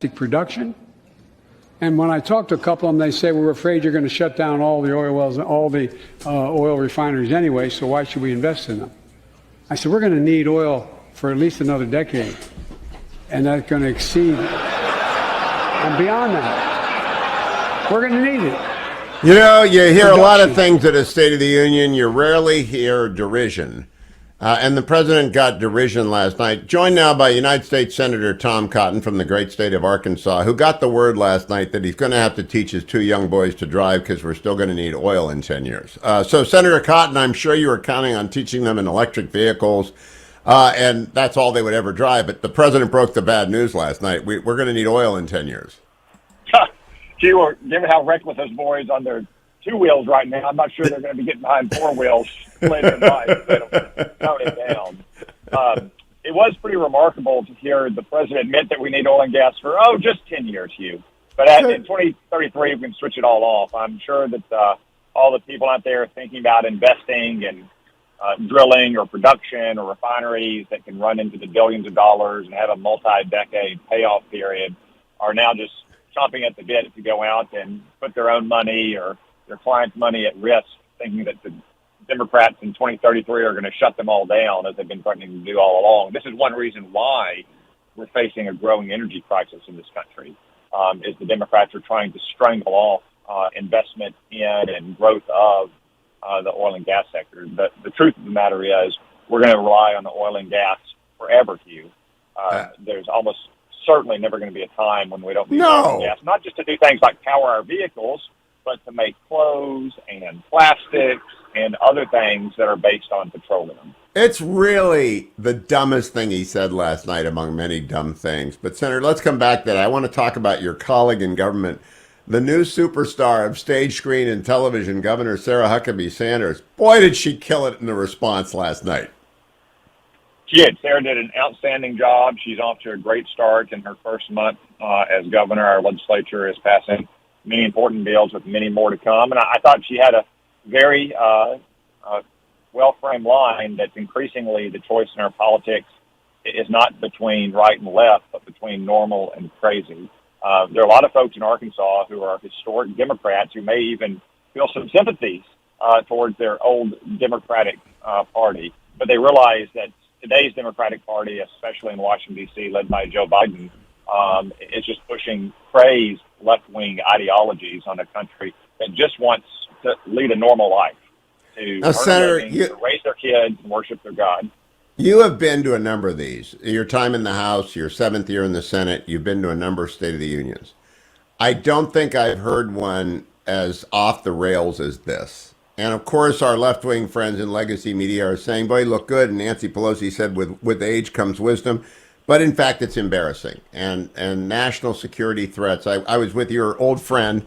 production. And when I talk to a couple of them, they say, we're afraid you're going to shut down all the oil wells, all the oil refineries anyway, so why should we invest in them? I said, we're going to need oil for at least another decade, and that's going to exceed and beyond that. We're going to need it. You know, you hear a lot of things at a State of the Union. You rarely hear derision. And the president got derision last night, joined now by United States Senator Tom Cotton from the great state of Arkansas, who got the word last night that he's going to have to teach his two young boys to drive because we're still going to need oil in 10 years. So, Senator Cotton, I'm sure you were counting on teaching them in electric vehicles, and that's all they would ever drive. But the president broke the bad news last night. We're going to need oil in 10 years. Given how reckless those boys on their two wheels right now, I'm not sure they're going to be getting behind four wheels later in life. They don't tone it down. It was pretty remarkable to hear the president admit that we need oil and gas for, just 10 years, Hugh. But in 2033, we can switch it all off. I'm sure that all the people out there thinking about investing in drilling or production or refineries that can run into the billions of dollars and have a multi-decade payoff period are now just chomping at the bit to go out and put their own money or their clients' money at risk, thinking that the Democrats in 2033 are going to shut them all down, as they've been threatening to do all along. This is one reason why we're facing a growing energy crisis in this country, is the Democrats are trying to strangle off investment in and growth of the oil and gas sector. But the truth of the matter is we're going to rely on the oil and gas forever, Hugh. There's almost certainly never going to be a time when we don't need oil and gas, not just to do things like power our vehicles, but to make clothes and plastics and other things that are based on petroleum. It's really the dumbest thing he said last night among many dumb things. But, Senator, let's come back to that. I want to talk about your colleague in government, the new superstar of stage, screen, and television, Governor Sarah Huckabee Sanders. Boy, did she kill it in the response last night. She did. Sarah did an outstanding job. She's off to a great start in her first month as governor. Our legislature is passing many important bills with many more to come. And I thought she had a very well-framed line that increasingly the choice in our politics is not between right and left, but between normal and crazy. There are a lot of folks in Arkansas who are historic Democrats who may even feel some sympathies towards their old Democratic party, but they realize that today's Democratic Party, especially in Washington, D.C., led by Joe Biden, is just pushing crazed left-wing ideologies on a country that just wants to lead a normal life, to earn Senator, living, to raise their kids and worship their God. You have been to a number of these. Your time in the House, your 7th year in the Senate, you've been to a number of State of the Unions. I don't think I've heard one as off the rails as this. And, of course, our left-wing friends in legacy media are saying, boy, you look good. And Nancy Pelosi said, with age comes wisdom. But, in fact, it's embarrassing. And national security threats. I was with your old friend,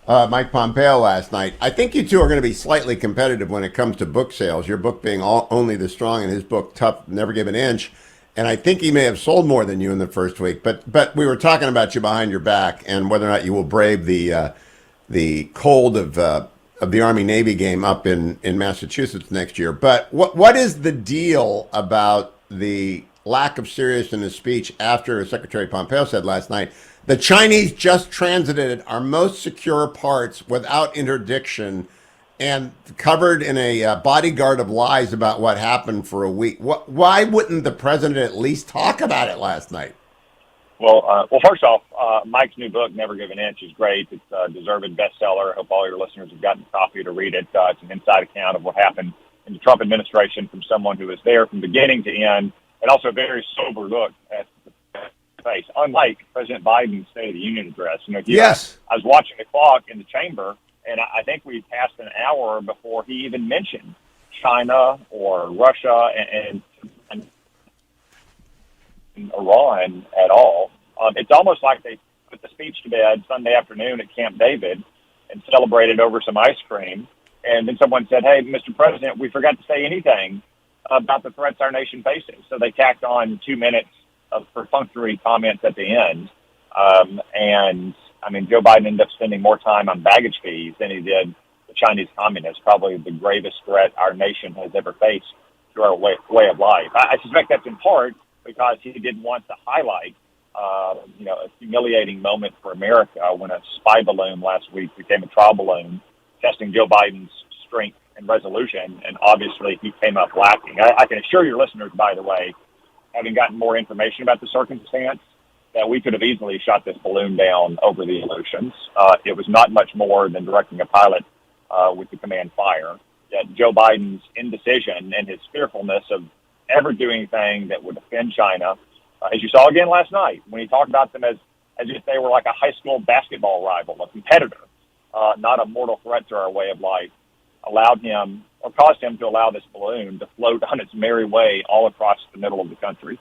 Mike Pompeo, last night. I think you two are going to be slightly competitive when it comes to book sales, your book being Only the Strong and his book Tough, Never Give an Inch. And I think he may have sold more than you in the first week. But we were talking about you behind your back and whether or not you will brave the cold of the Army-Navy game up in Massachusetts next year. But what is the deal about the lack of seriousness in his speech after Secretary Pompeo said last night, the Chinese just transited our most secure parts without interdiction and covered in a bodyguard of lies about what happened for a week? Why wouldn't the president at least talk about it last night? Well, first off, Mike's new book, Never Give an Inch, is great. It's a deserved bestseller. I hope all your listeners have gotten a copy to read it. It's an inside account of what happened in the Trump administration from someone who was there from beginning to end, and also a very sober look at the face, unlike President Biden's State of the Union address. Yes. I was watching the clock in the chamber, and I think we passed an hour before he even mentioned China or Russia and Iran at all. It's almost like they put the speech to bed Sunday afternoon at Camp David and celebrated over some ice cream. And then someone said, hey, Mr. President, we forgot to say anything about the threats our nation faces. So they tacked on 2 minutes of perfunctory comments at the end. Joe Biden ended up spending more time on baggage fees than he did the Chinese communists, probably the gravest threat our nation has ever faced to our way of life. I suspect that's in part because he didn't want to highlight a humiliating moment for America when a spy balloon last week became a trial balloon testing Joe Biden's strength and resolution, and obviously he came up lacking. I can assure your listeners, by the way, having gotten more information about the circumstance, that we could have easily shot this balloon down over the Aleutians. It was not much more than directing a pilot with the command fire. Yet Joe Biden's indecision and his fearfulness of ever doing anything that would offend China, as you saw again last night, when he talked about them as if they were like a high school basketball rival, a competitor, not a mortal threat to our way of life, caused him to allow this balloon to float on its merry way all across the middle of the country.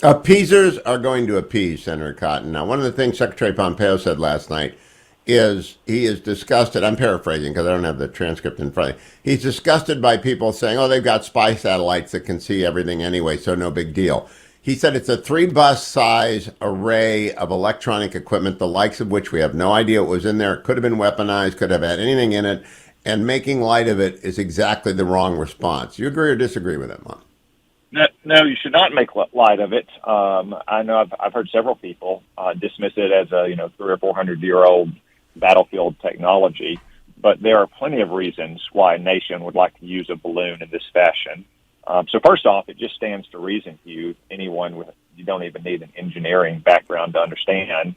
Appeasers are going to appease, Senator Cotton. Now, one of the things Secretary Pompeo said last night is he is disgusted. I'm paraphrasing because I don't have the transcript in front of me. He's disgusted by people saying, oh, they've got spy satellites that can see everything anyway, so no big deal. He said it's a 3-bus size array of electronic equipment, the likes of which we have no idea what was in there. It could have been weaponized, could have had anything in it, and making light of it is exactly the wrong response. You agree or disagree with that, Mom? No, you should not make light of it. I know I've heard several people dismiss it as a 300 or 400-year-old battlefield technology, but there are plenty of reasons why a nation would like to use a balloon in this fashion. So first off, it just stands to reason to you, you don't even need an engineering background to understand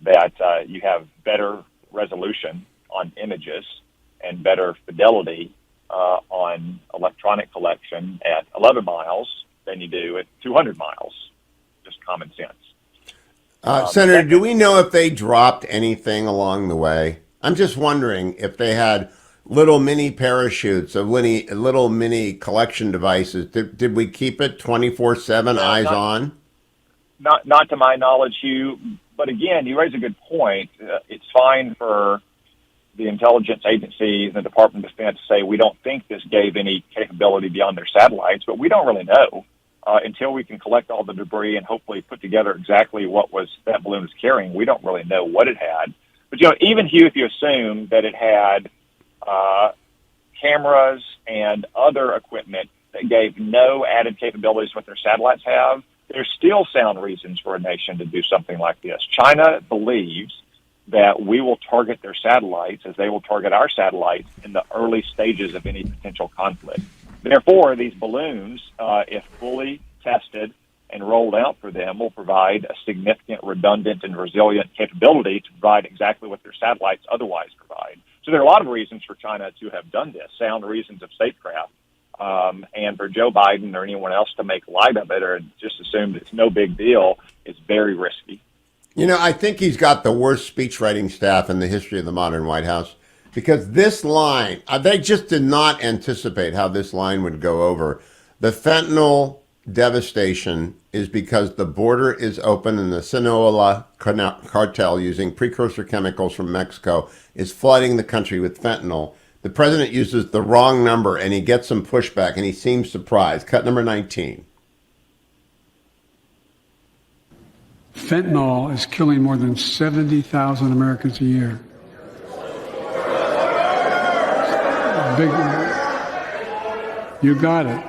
that you have better resolution on images and better fidelity on electronic collection at 11 miles than you do at 200 miles. Just common sense. Senator, do we know if they dropped anything along the way? I'm just wondering if they had little mini parachutes, little mini collection devices. Did we keep it 24/7, eyes on? Not to my knowledge, Hugh. But again, you raise a good point. It's fine for the intelligence agencies and the Department of Defense to say we don't think this gave any capability beyond their satellites, but we don't really know until we can collect all the debris and hopefully put together exactly what that balloon was carrying. We don't really know what it had. But even Hugh, if you assume that it had cameras and other equipment that gave no added capabilities what their satellites have, there's still sound reasons for a nation to do something like this. China believes that we will target their satellites as they will target our satellites in the early stages of any potential conflict. Therefore, these balloons, if fully tested and rolled out for them, will provide a significant redundant and resilient capability to provide exactly what their satellites otherwise provide. So there are a lot of reasons for China to have done this, sound reasons of statecraft. And for Joe Biden or anyone else to make light of it or just assume that it's no big deal is very risky. I think he's got the worst speechwriting staff in the history of the modern White House, because this line, they just did not anticipate how this line would go over. The fentanyl devastation is because the border is open and the Sinaloa cartel, using precursor chemicals from Mexico, is flooding the country with fentanyl. The president uses the wrong number and he gets some pushback and he seems surprised. Cut number 19. Fentanyl is killing more than 70,000 Americans a year. You got it.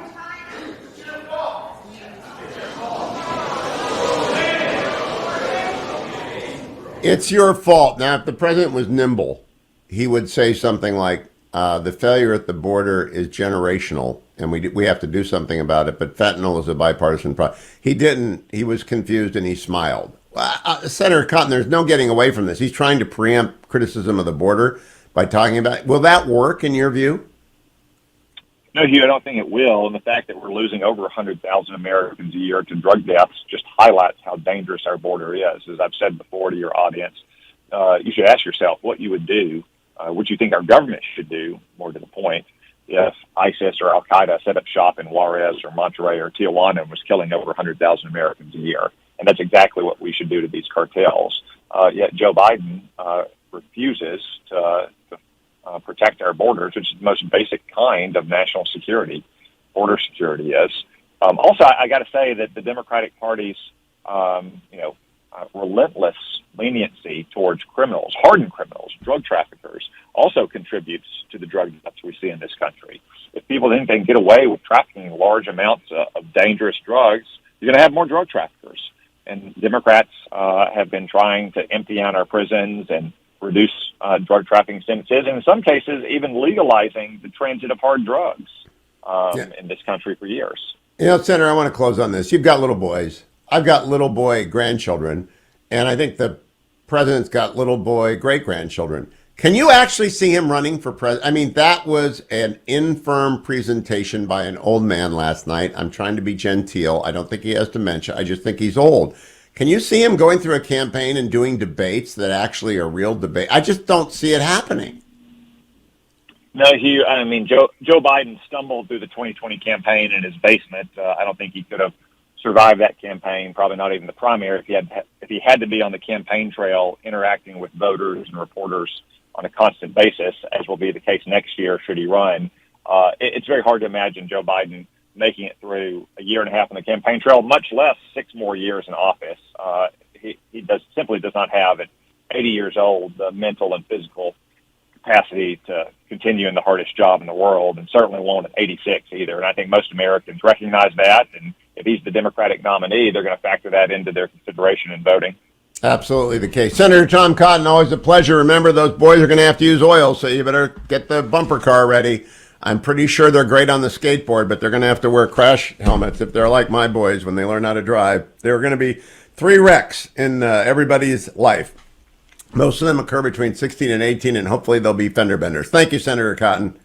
It's your fault. Now, if the president was nimble, he would say something like, the failure at the border is generational, and we have to do something about it, but fentanyl is a bipartisan problem. He didn't. He was confused, and he smiled. Senator Cotton, there's no getting away from this. He's trying to preempt criticism of the border by talking about it. Will that work, in your view? No, Hugh, I don't think it will. And the fact that we're losing over 100,000 Americans a year to drug deaths just highlights how dangerous our border is. As I've said before to your audience, you should ask yourself what you would do, what you think our government should do, more to the point, if ISIS or Al-Qaeda set up shop in Juarez or Monterrey or Tijuana and was killing over 100,000 Americans a year. And that's exactly what we should do to these cartels. Yet Joe Biden refuses to protect our borders, which is the most basic kind of national security, border security is. Also, I got to say that the Democratic Party's, relentless leniency towards criminals, hardened criminals, drug traffickers, also contributes to the drug deaths we see in this country. If people think they can get away with trafficking large amounts of dangerous drugs, you're going to have more drug traffickers. and Democrats have been trying to empty out our prisons and reduce drug trafficking sentences, and in some cases, even legalizing the transit of hard drugs in this country for years. You know, Senator, I want to close on this. You've got little boys. I've got little boy grandchildren, and I think the president's got little boy great grandchildren. Can you actually see him running for president? I mean, that was an infirm presentation by an old man last night. I'm trying to be genteel. I don't think he has dementia. I just think he's old. Can you see him going through a campaign and doing debates that actually are real debate? I just don't see it happening. No, Hugh. I mean, Joe Biden stumbled through the 2020 campaign in his basement. I don't think he could have survived that campaign. Probably not even the primary if he had to be on the campaign trail interacting with voters and reporters on a constant basis, as will be the case next year should he run. It's very hard to imagine Joe Biden making it through a year and a half on the campaign trail, much less 6 more years in office. He simply does not have, at 80 years old, the mental and physical capacity to continue in the hardest job in the world, and certainly won't at 86 either. And I think most Americans recognize that, and if he's the Democratic nominee, they're going to factor that into their consideration in voting. Absolutely the case. Senator Tom Cotton, always a pleasure. Remember, those boys are going to have to use oil, so you better get the bumper car ready. I'm pretty sure they're great on the skateboard, but they're going to have to wear crash helmets if they're like my boys when they learn how to drive. There are going to be 3 wrecks in everybody's life. Most of them occur between 16 and 18, and hopefully they'll be fender benders. Thank you, Senator Cotton.